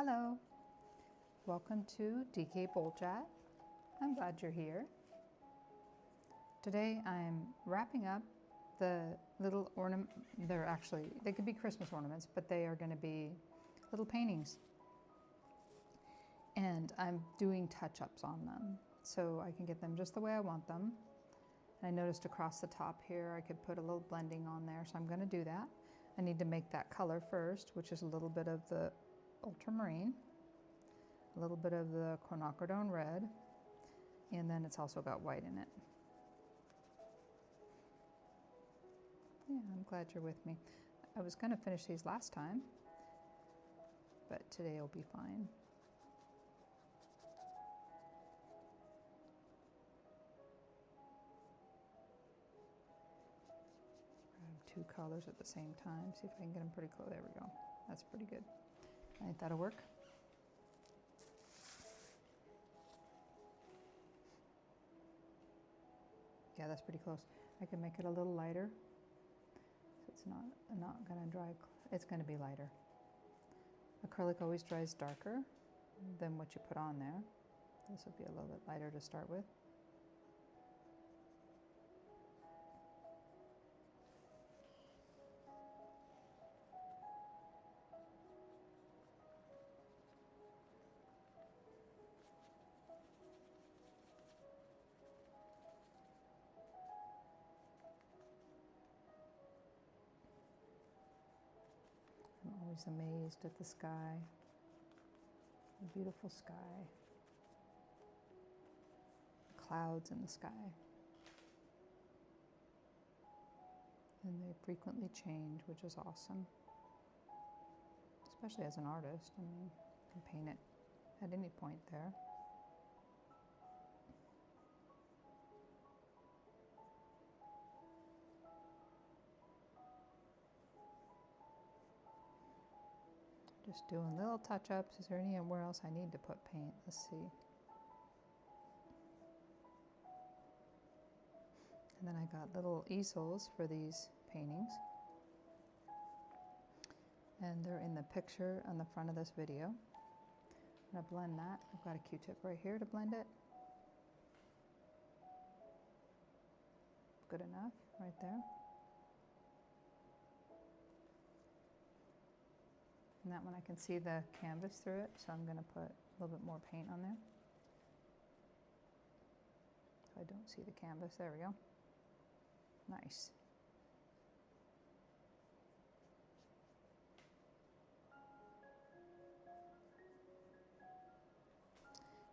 Hello, welcome to DK Boljat. I'm glad you're here. Today I'm wrapping up the little ornament. They could be Christmas ornaments, but they are going to be little paintings. And I'm doing touch-ups on them so I can get them just the way I want them. And I noticed across the top here I could put a little blending on there, so I'm going to do that. I need to make that color first, which is a little bit of the ultramarine, a little bit of the quinacridone red, and then it's also got white in it. Yeah, I'm glad you're with me. I was going to finish these last time, but today will be fine. Two colors at the same time. See if I can get them pretty close. There we go. That's pretty good. I think that'll work. Yeah, that's pretty close. I can make it a little lighter, so it's not going to dry. It's going to be lighter. Acrylic always dries darker than what you put on there. This will be a little bit lighter to start with. I'm always amazed at the sky, the beautiful sky, the clouds in the sky. And they frequently change, which is awesome. Especially as an artist, I mean, you can paint it at any point there. Just doing little touch-ups. Is there anywhere else I need to put paint? Let's see. And then I got little easels for these paintings. And they're in the picture on the front of this video. I'm going to blend that. I've got a Q-tip right here to blend it. Good enough right there. And that one I can see the canvas through it, so I'm going to put a little bit more paint on there. So I don't see the canvas. There we go. Nice.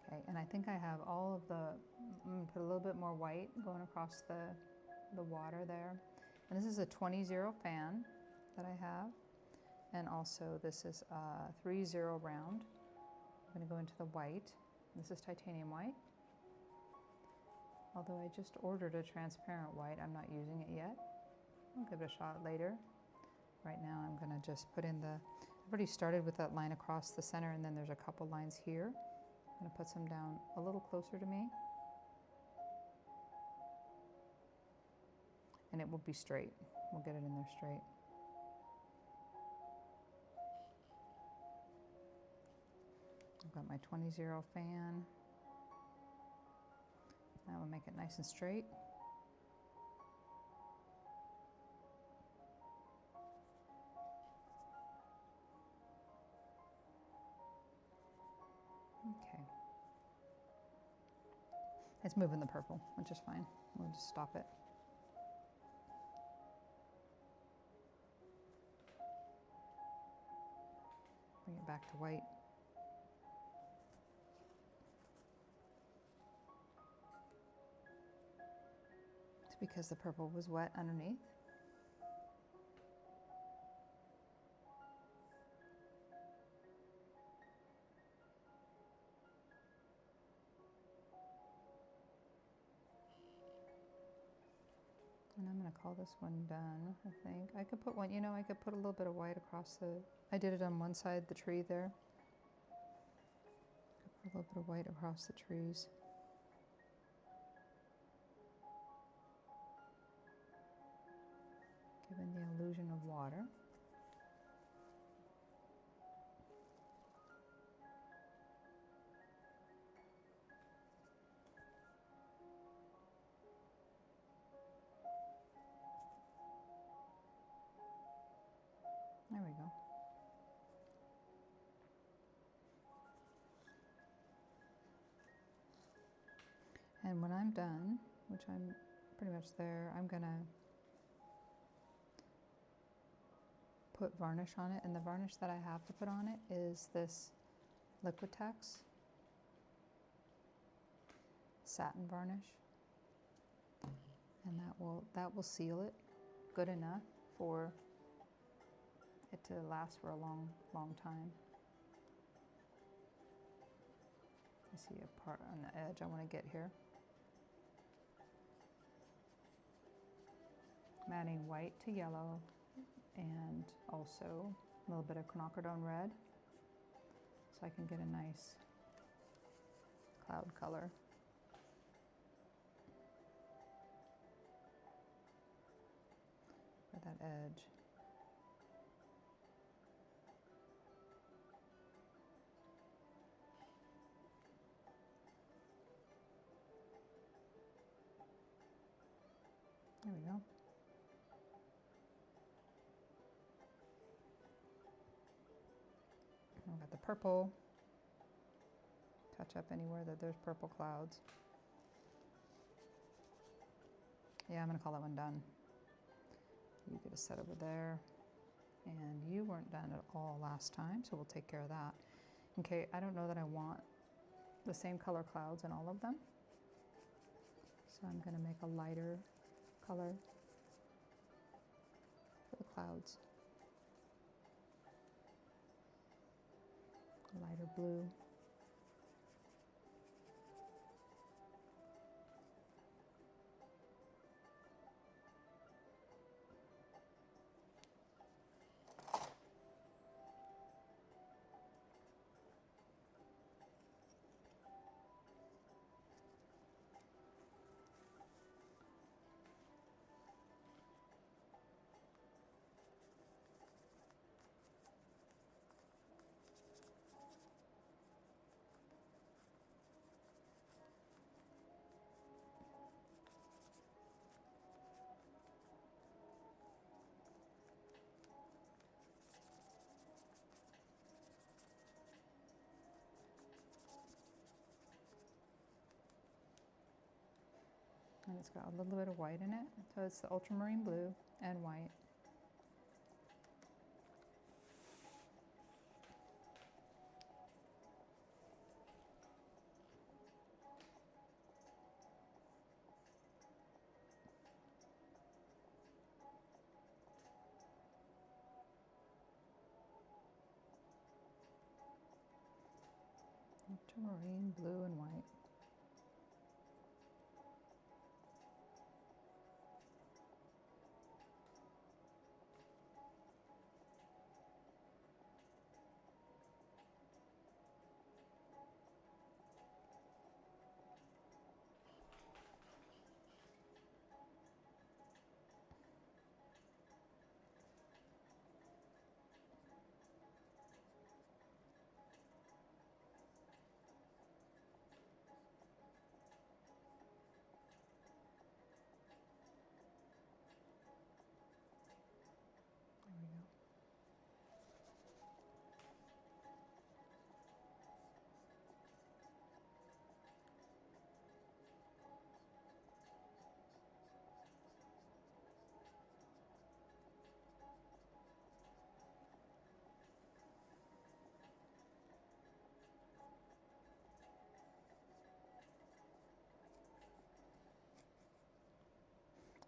Okay, and I think I have all of the, I'm going to put a little bit more white going across the water there. And this is a 20-0 fan that I have. And also this is a 3-0 round. I'm going to go into the white. This is titanium white. Although I just ordered a transparent white, I'm not using it yet. I'll give it a shot later. Right now I'm going to just put in I've already started with that line across the center, and then there's a couple lines here. I'm going to put some down a little closer to me. And it will be straight. We'll get it in there straight. I've got my 20-0 fan. That will make it nice and straight. Okay. It's moving the purple, which is fine. We'll just stop it. Bring it back to white. It's because the purple was wet underneath. And I'm going to call this one done, I think. I could put one, I could put a little bit of white across I did it on one side, the tree there. I could put a little bit of white across the trees. Giving the illusion of water. And when I'm done, which I'm pretty much there, I'm gonna put varnish on it, and the varnish that I have to put on it is this Liquitex satin varnish, and that will seal it good enough for it to last for a long time. I see a part on the edge I want to get here. I'm adding white to yellow and also a little bit of quinacridone red so I can get a nice cloud color. For that edge. There we go. I've got the purple. Touch up anywhere that there's purple clouds. Yeah, I'm gonna call that one done. You get a set over there. And you weren't done at all last time, so we'll take care of that. Okay, I don't know that I want the same color clouds in all of them. So I'm gonna make a lighter color for the clouds. A lighter blue. And it's got a little bit of white in it, so it's the ultramarine blue and white. Ultramarine blue and white.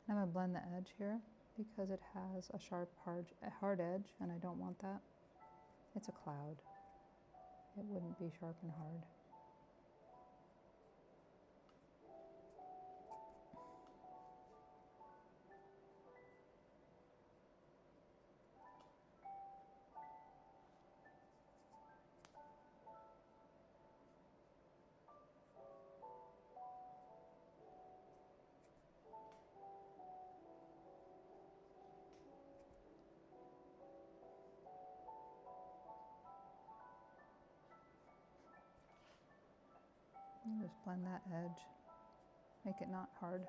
I'm going to blend the edge here because it has a sharp, hard edge, and I don't want that. It's a cloud. It wouldn't be sharp and hard. Just blend that edge, make it not hard.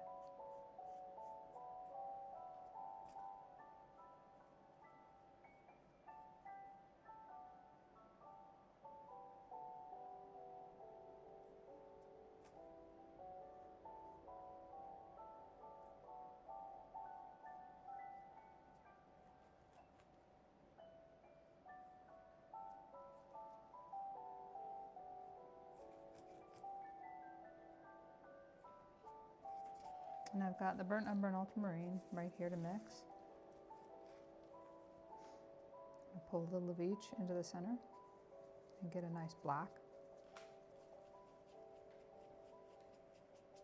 And I've got the burnt umber and ultramarine right here to mix. I'll pull a little of each into the center and get a nice black.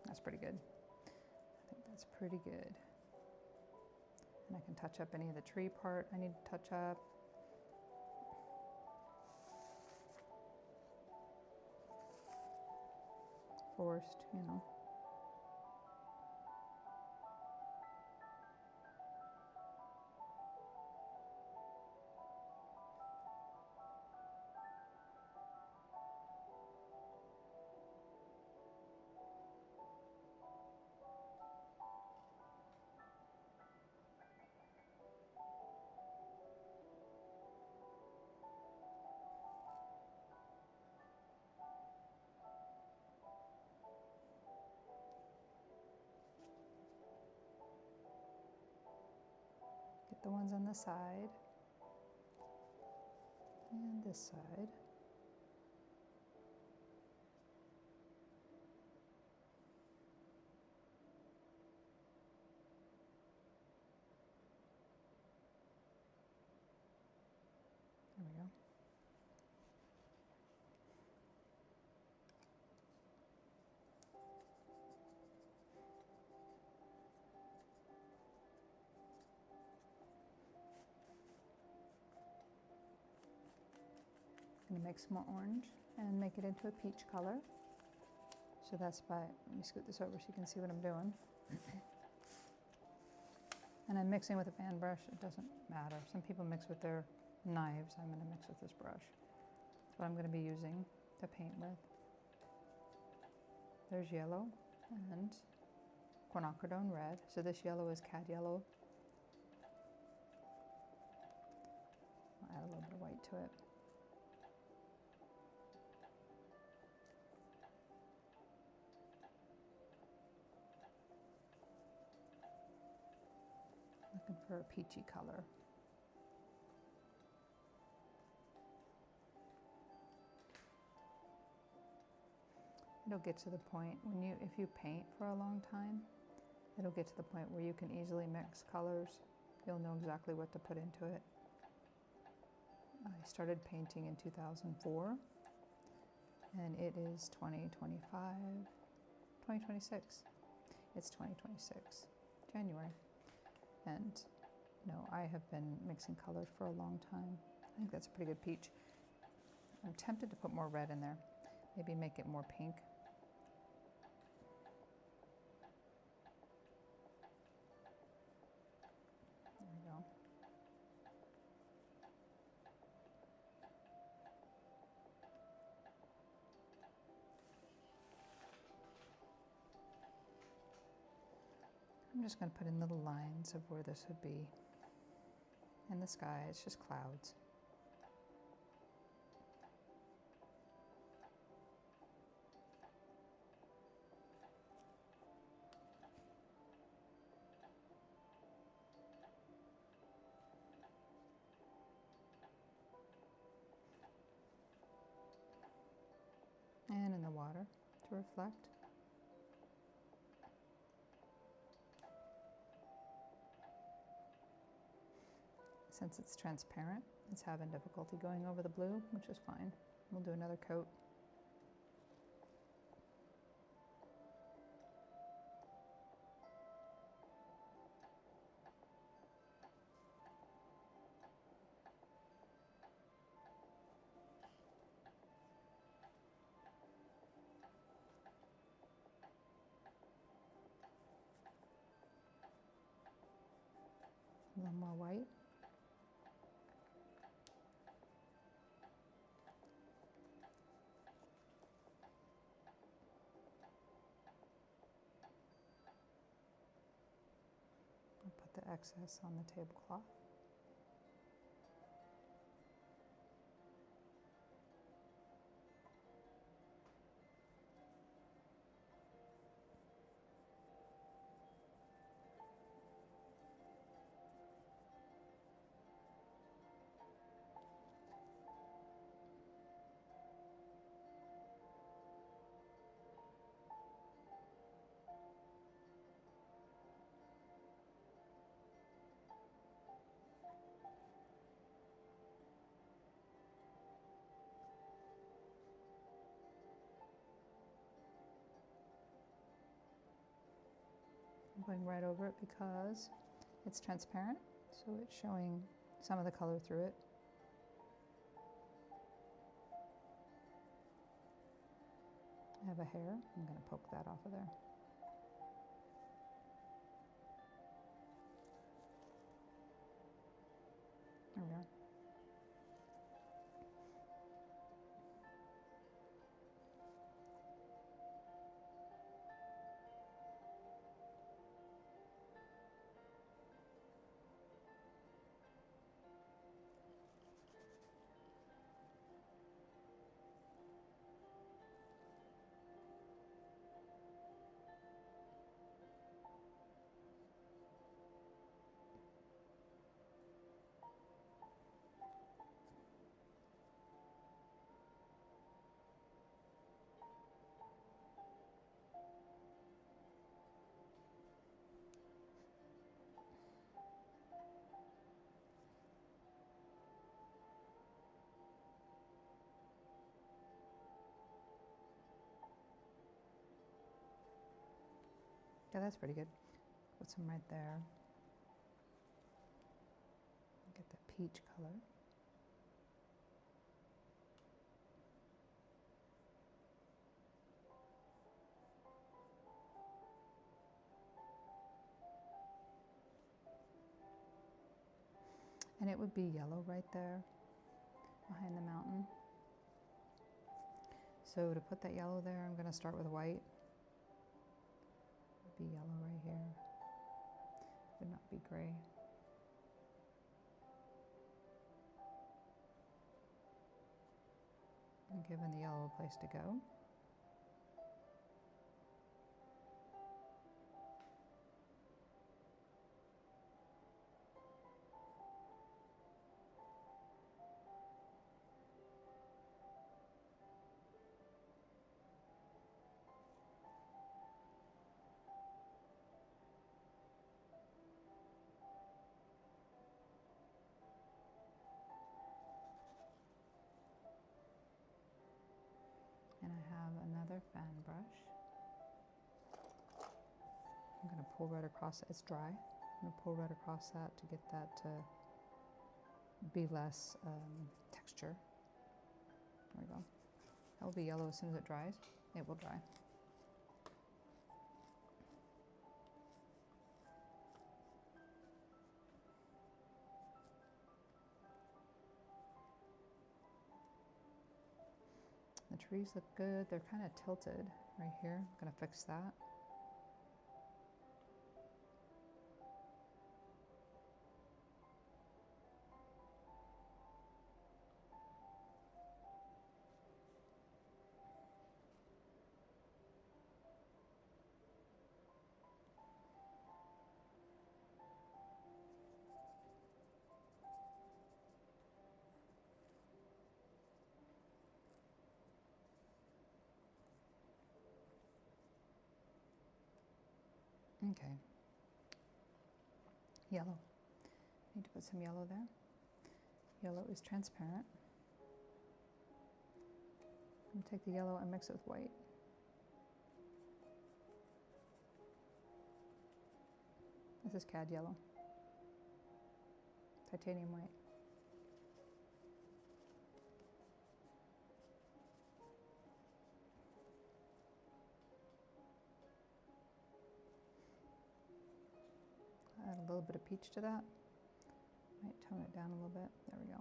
That's pretty good. I think that's pretty good. And I can touch up any of the tree part I need to touch up. Forest, you know. Get the ones on the side and this side. There we go. I'm going to make some more orange and make it into a peach color. So that's by, let me scoot this over so you can see what I'm doing. And I'm mixing with a fan brush, it doesn't matter. Some people mix with their knives, I'm going to mix with this brush. That's what I'm going to be using to paint with. There's yellow and quinacridone red. So this yellow is cad yellow. I'll add a little bit of white to it. Looking for a peachy color. It'll get to the point when if you paint for a long time, it'll get to the point where you can easily mix colors. You'll know exactly what to put into it. I started painting in 2004, and it is 2026. It's 2026, January. And no, I have been mixing colors for a long time. I think that's a pretty good peach. I'm tempted to put more red in there. Maybe make it more pink. There we go. I'm just going to put in little lines of where this would be. In the sky, it's just clouds. And in the water to reflect. Since it's transparent, it's having difficulty going over the blue, which is fine. We'll do another coat. A little more white. I'll put the excess on the tablecloth. going right over it because it's transparent, so it's showing some of the color through it. I have a hair. I'm going to poke that off of there. There we are. Yeah, that's pretty good. Put some right there. Get the peach color. And it would be yellow right there behind the mountain. So to put that yellow there, I'm going to start with white. It would be yellow right here. It would not be gray. And giving the yellow a place to go. And I have another fan brush. I'm going to pull right across it. It's dry. I'm going to pull right across that to get that to be less texture. There we go. That will be yellow as soon as it dries. It will dry. The trees look good. They're kind of tilted right here. I'm going to fix that. Okay. Yellow. Need to put some yellow there. Yellow is transparent. I'm going to take the yellow and mix it with white. This is cad yellow. Titanium white. Add a little bit of peach to that. Might tone it down a little bit. There we go.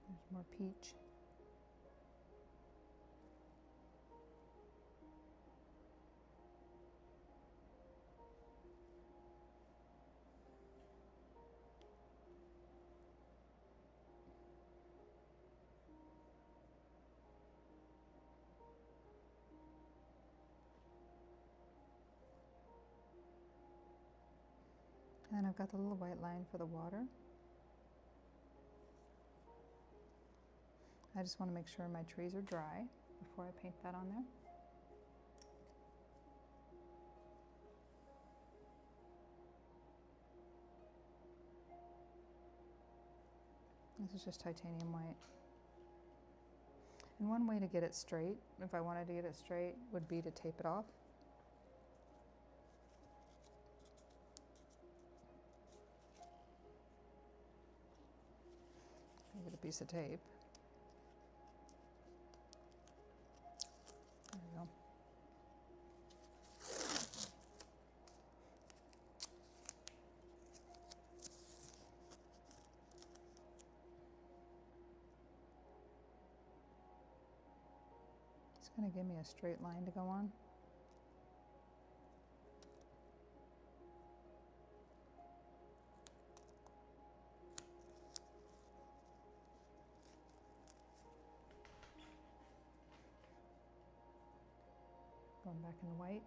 There's more peach. And I've got the little white line for the water. I just want to make sure my trees are dry before I paint that on there. This is just titanium white. And one way to get it straight, if I wanted to get it straight, would be to tape it off. Get a piece of tape. There we go. It's going to give me a straight line to go on. Going back in the white.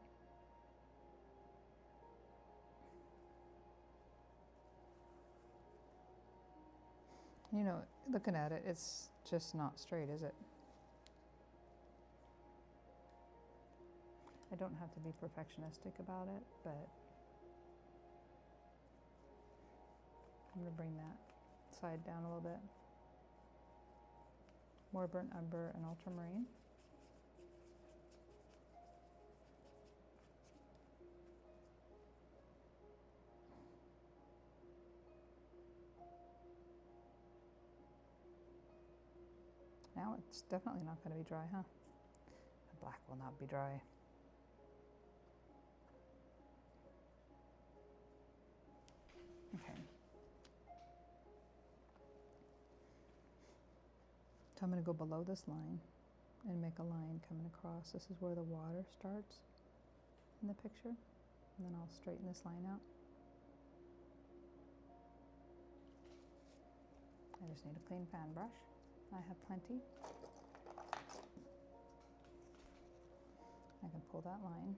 You know, looking at it, it's just not straight, is it? I don't have to be perfectionistic about it, but I'm going to bring that side down a little bit. More burnt umber and ultramarine. Now it's definitely not going to be dry, huh? The black will not be dry. Okay. So I'm going to go below this line and make a line coming across. This is where the water starts in the picture. And then I'll straighten this line out. I just need a clean fan brush. I have plenty. I can pull that line.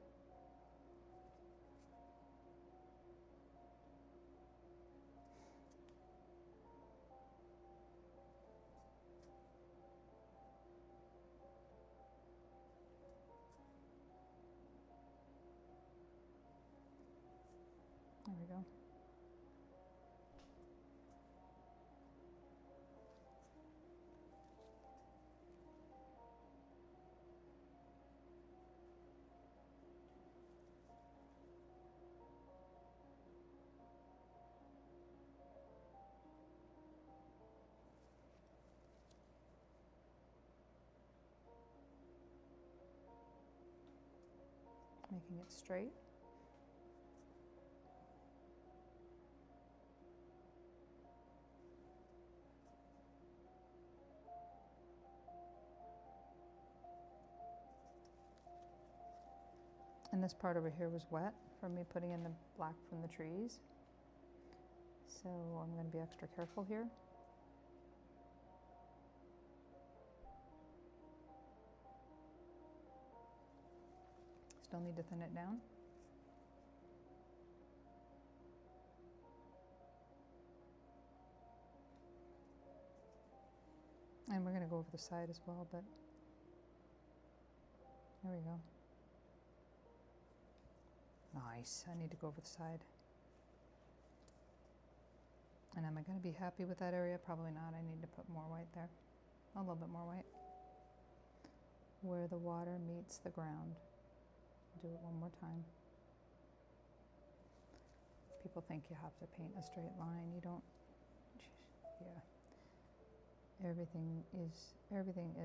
There we go. Making it straight. And this part over here was wet from me putting in the black from the trees. So I'm going to be extra careful here. Still need to thin it down. And we're going to go over the side as well, but there we go. Nice. I need to go over the side. And am I going to be happy with that area? Probably not. I need to put more white there. A little bit more white. Where the water meets the ground. Do it one more time. People think you have to paint a straight line. You don't. Yeah. Everything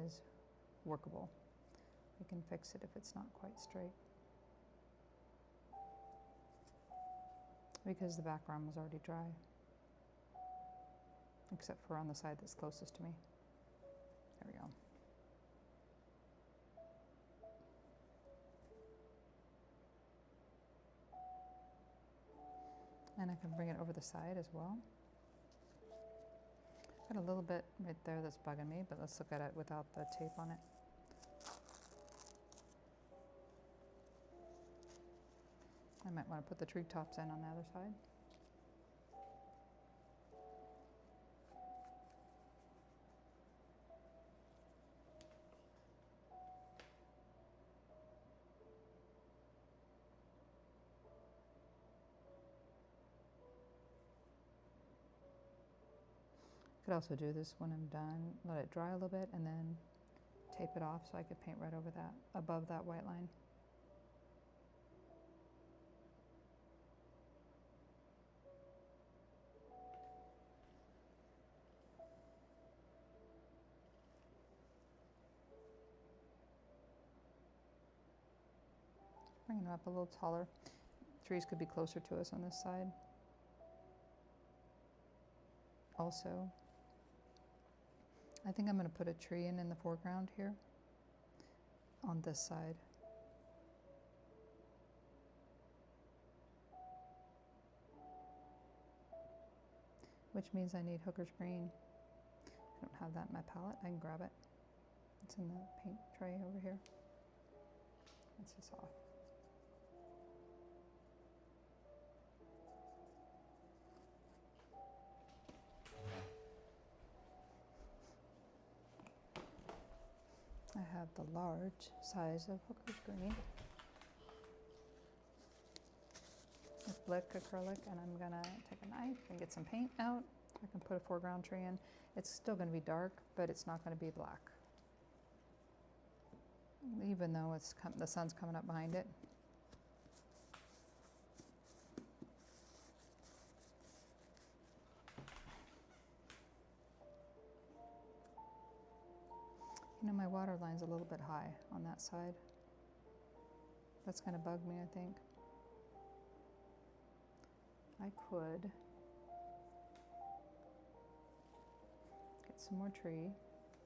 is workable. We can fix it if it's not quite straight. Because the background was already dry. Except for on the side that's closest to me. There we go. And I can bring it over the side as well. Got a little bit right there that's bugging me, but let's look at it without the tape on it. I might want to put the tree tops in on the other side. Could also do this when I'm done, let it dry a little bit, and then tape it off so I could paint right over that, above that white line. Bring it up a little taller. Trees could be closer to us on this side. Also, I think I'm going to put a tree in the foreground here on this side. Which means I need hooker's green. I don't have that in my palette. I can grab it. It's in the paint tray over here. Rinse this off. I have the large size of hooker's green with Blick acrylic, and I'm gonna take a knife and get some paint out. I can put a foreground tree in. It's still gonna be dark, but it's not gonna be black, even though the sun's coming up behind it. You know, my water line's a little bit high on that side. That's gonna bug me, I think. I could get some more tree,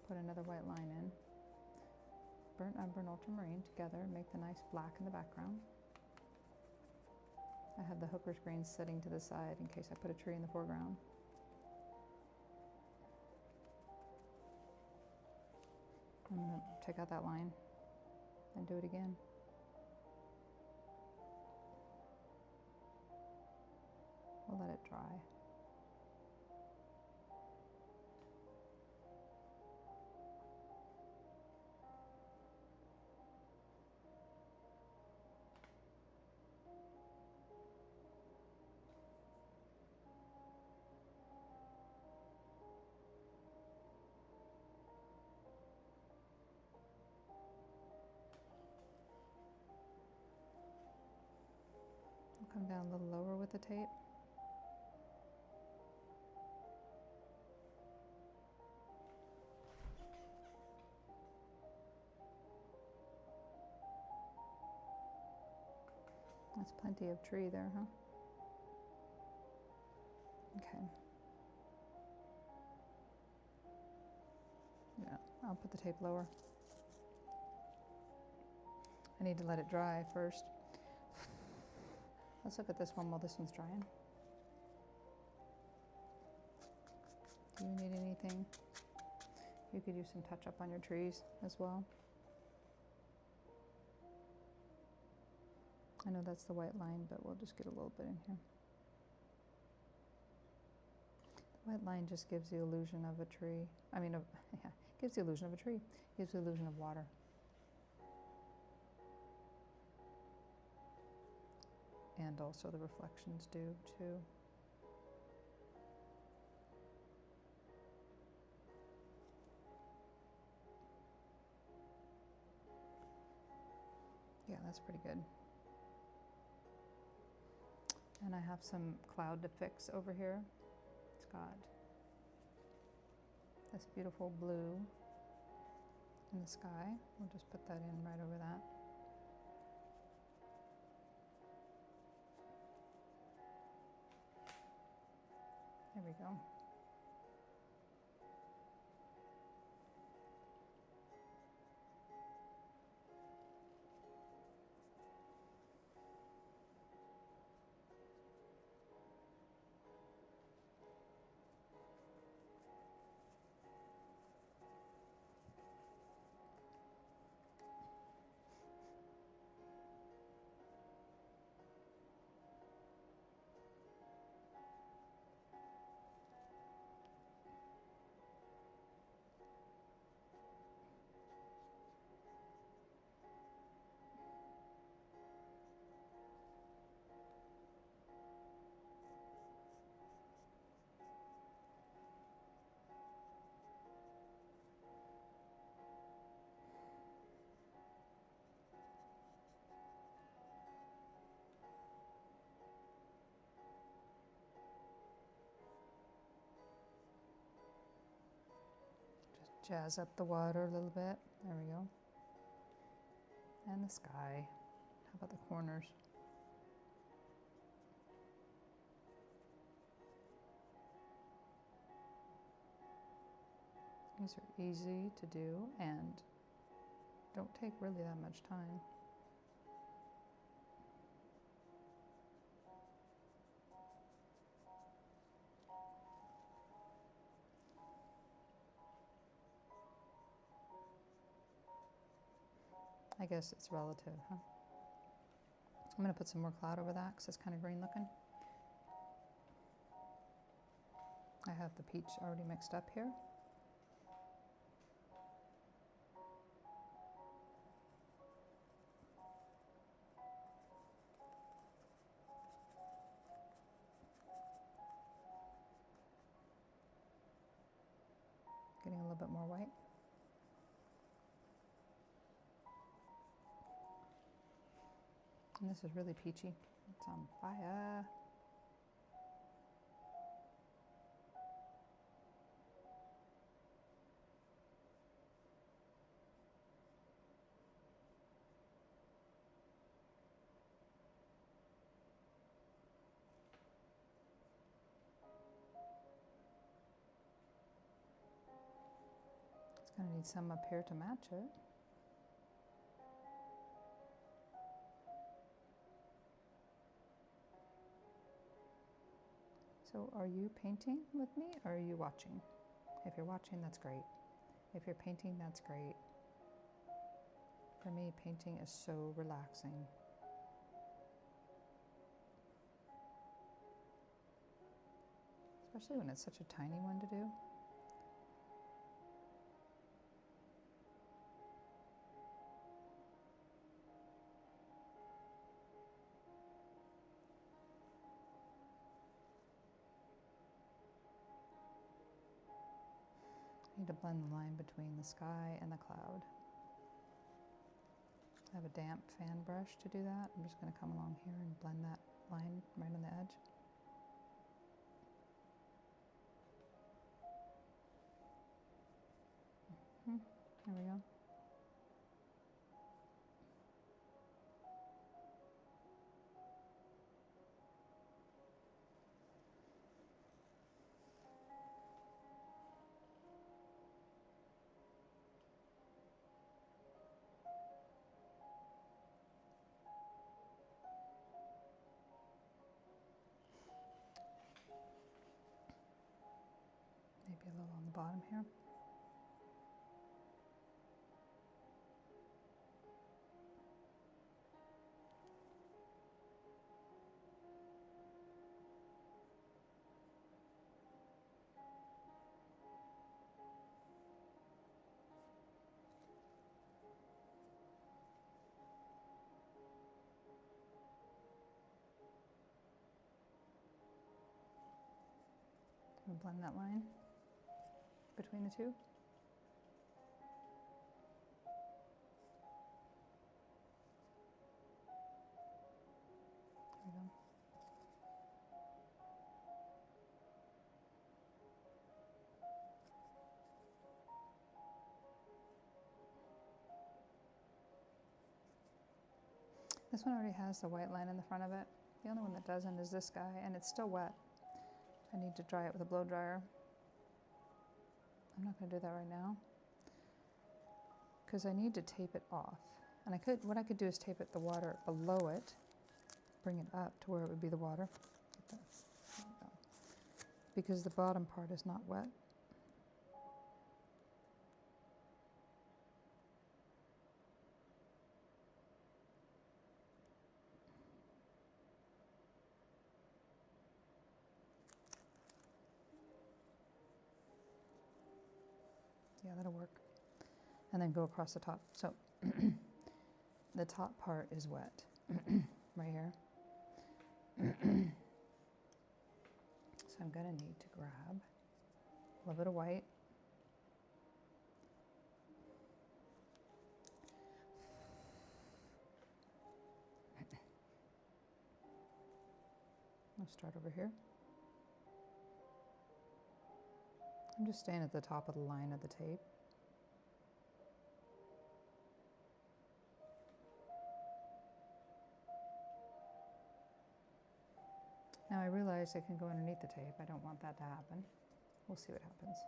put another white line in, burnt umber and ultramarine together, make the nice black in the background. I have the hooker's green sitting to the side in case I put a tree in the foreground. I'm going to take out that line and do it again. We'll let it dry. I'll come down a little lower with the tape. That's plenty of tree there, huh? Okay. Yeah, I'll put the tape lower. I need to let it dry first. Let's look at this one while this one's drying. Do you need anything? You could use some touch up on your trees as well. I know that's the white line, but we'll just get a little bit in here. The white line just gives the illusion of a tree. Yeah, gives the illusion of a tree. Gives the illusion of water. And also the reflections do too. Yeah, that's pretty good. And I have some cloud to fix over here. It's got this beautiful blue in the sky. We'll just put that in right over that. There we go. Jazz up the water a little bit. There we go. And the sky. How about the corners? These are easy to do and don't take really that much time. I guess it's relative, huh? I'm going to put some more cloud over that because it's kind of green looking. I have the peach already mixed up here. Getting a little bit more white. And this is really peachy. It's on fire. It's going to need some up here to match it. So are you painting with me or are you watching? If you're watching, that's great. If you're painting, that's great. For me, painting is so relaxing. Especially when it's such a tiny one to do. I need to blend the line between the sky and the cloud. I have a damp fan brush to do that. I'm just going to come along here and blend that line right on the edge. There we go. Maybe a little on the bottom here. We'll blend that line between the two. There we go. This one already has the white line in the front of it. The only one that doesn't is this guy, and it's still wet. I need to dry it with a blow dryer. I'm not going to do that right now because I need to tape it off. And what I could do is tape it the water below it, bring it up to where it would be the water. There we go. Because the bottom part is not wet. Yeah, that'll work. And then go across the top. So the top part is wet right here. So I'm going to need to grab a little bit of white. I'll start over here. I'm just staying at the top of the line of the tape. Now I realize it can go underneath the tape. I don't want that to happen. We'll see what happens.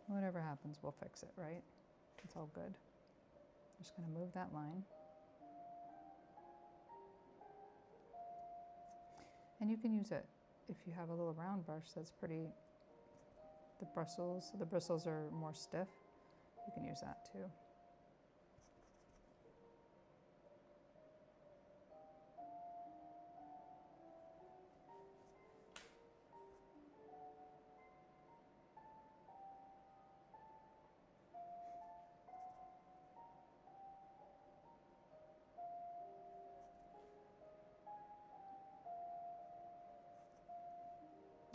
Whatever happens, we'll fix it, right? It's all good. Just going to move that line. And you can use it if you have a little round brush that's pretty, the bristles are more stiff. You can use that too.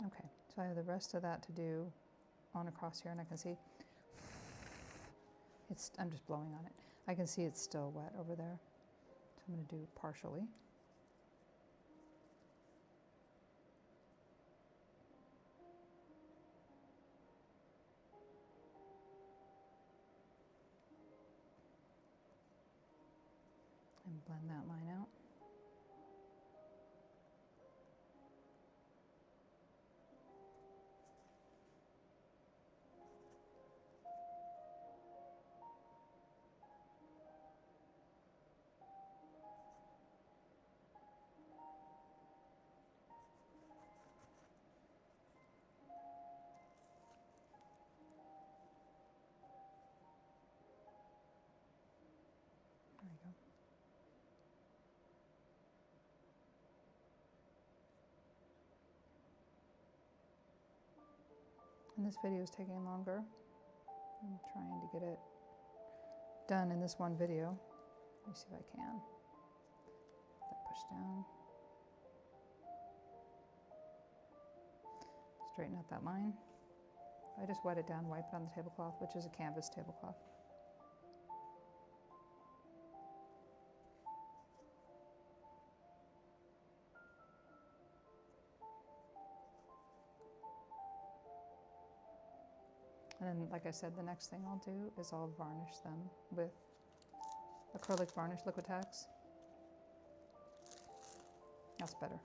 Okay, so I have the rest of that to do on across here, and I can see I'm just blowing on it. I can see it's still wet over there. So I'm going to do partially. And blend that line out. There we go. And this video is taking longer. I'm trying to get it done in this one video. Let me see if I can. That push down. Straighten out that line. I just wet it down, wipe it on the tablecloth, which is a canvas tablecloth. And then, like I said, the next thing I'll do is I'll varnish them with acrylic varnish, Liquitex. That's better.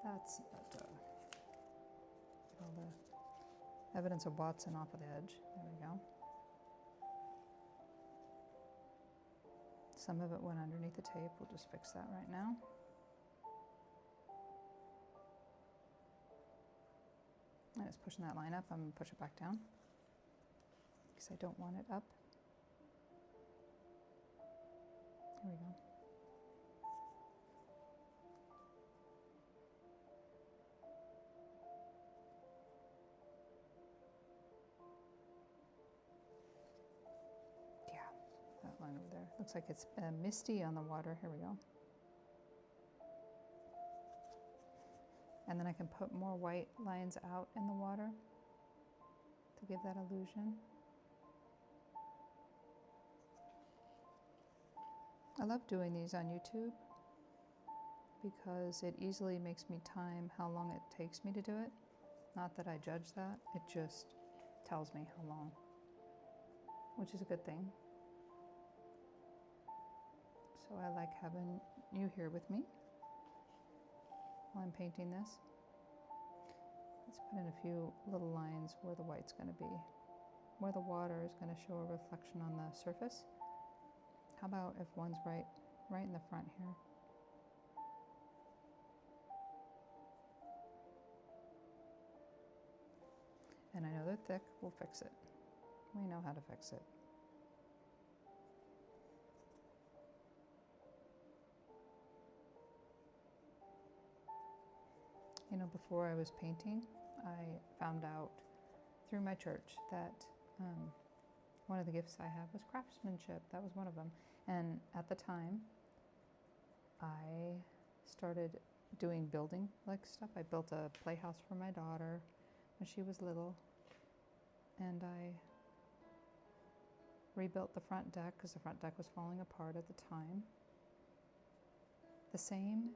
That's better. Get all the evidence of Watson off of the edge. There we go. Some of it went underneath the tape. We'll just fix that right now. And it's pushing that line up. I'm going to push it back down because I don't want it up. Here we go. Yeah, that line over there. Looks like it's misty on the water. Here we go. And then I can put more white lines out in the water to give that illusion. I love doing these on YouTube because it easily makes me time how long it takes me to do it. Not that I judge that, it just tells me how long, which is a good thing. So I like having you here with me while I'm painting this. Let's put in a few little lines where the white's going to be, where the water is going to show a reflection on the surface. How about if one's right in the front here? And I know they're thick, we'll fix it. We know how to fix it. You know, before I was painting, I found out through my church that one of the gifts I have was craftsmanship. That was one of them. And at the time, I started doing building like stuff. I built a playhouse for my daughter when she was little. And I rebuilt the front deck because the front deck was falling apart at the time. The same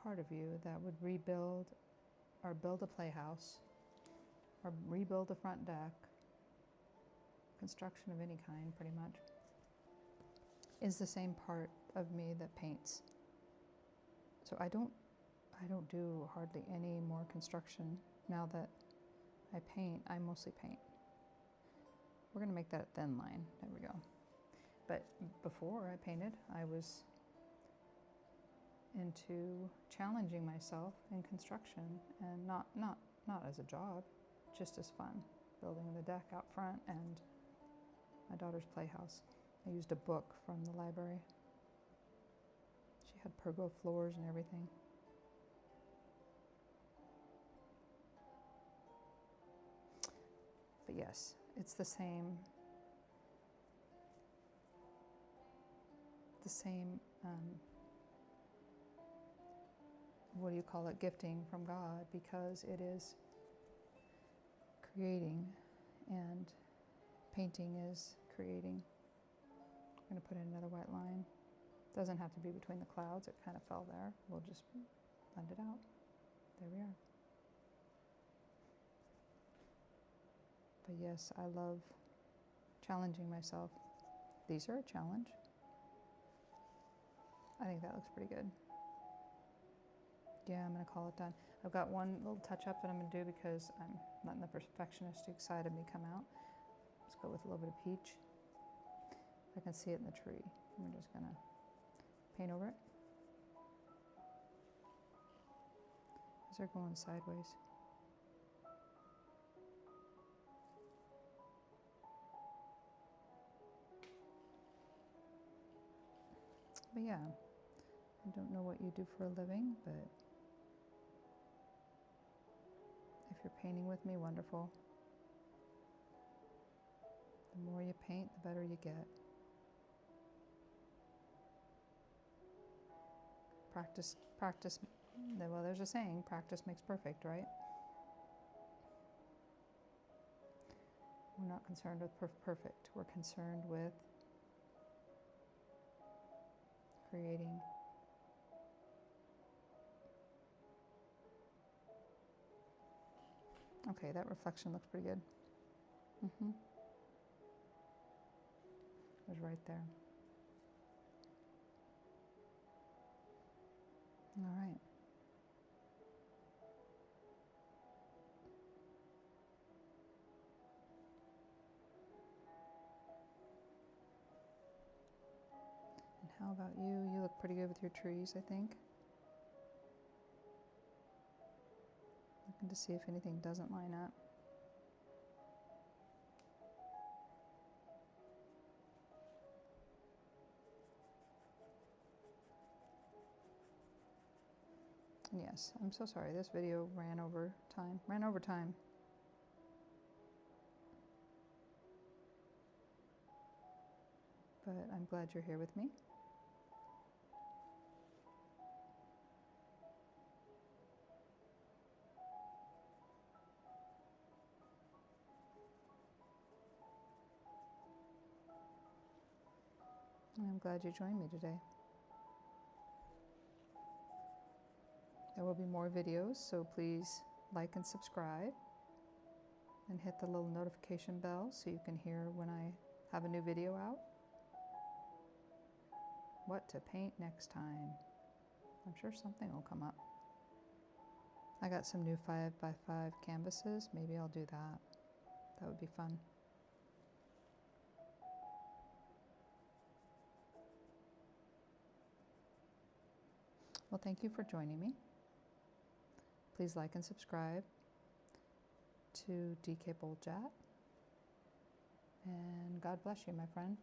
part of you that would rebuild or build a playhouse or rebuild a front deck, construction of any kind pretty much, is the same part of me that paints. So I don't do hardly any more construction now that I paint. I mostly paint. We're gonna make that a thin line. There we go. But before I painted, I was into challenging myself in construction, and not as a job, just as fun, building the deck out front and my daughter's playhouse. I used a book from the library. She had pergo floors and everything. But yes, it's the same what do you call it, gifting from God, because it is creating and painting is creating. I'm going to put in another white line. Doesn't have to be between the clouds, it kind of fell there. We'll just blend it out. There we are. But yes, I love challenging myself. These are a challenge. I think that looks pretty good. Yeah, I'm going to call it done. I've got one little touch up that I'm going to do because I'm letting the perfectionistic side of me come out. Let's go with a little bit of peach. I can see it in the tree. I'm just going to paint over it. As they're going sideways. But yeah, I don't know what you do for a living, but if you're painting with me, wonderful. The more you paint, the better you get. Practice, well, there's a saying, practice makes perfect, right? We're not concerned with perfect. We're concerned with creating. Okay, that reflection looks pretty good. It was right there. All right. And how about you? You look pretty good with your trees, I think. Looking to see if anything doesn't line up. Yes, I'm so sorry. This video ran over time. But I'm glad you're here with me. And I'm glad you joined me today. There will be more videos, so please like and subscribe. And hit the little notification bell so you can hear when I have a new video out. What to paint next time. I'm sure something will come up. I got some new 5x5 canvases. Maybe I'll do that. That would be fun. Well, thank you for joining me. Please like and subscribe to DK Boljat. And God bless you, my friend.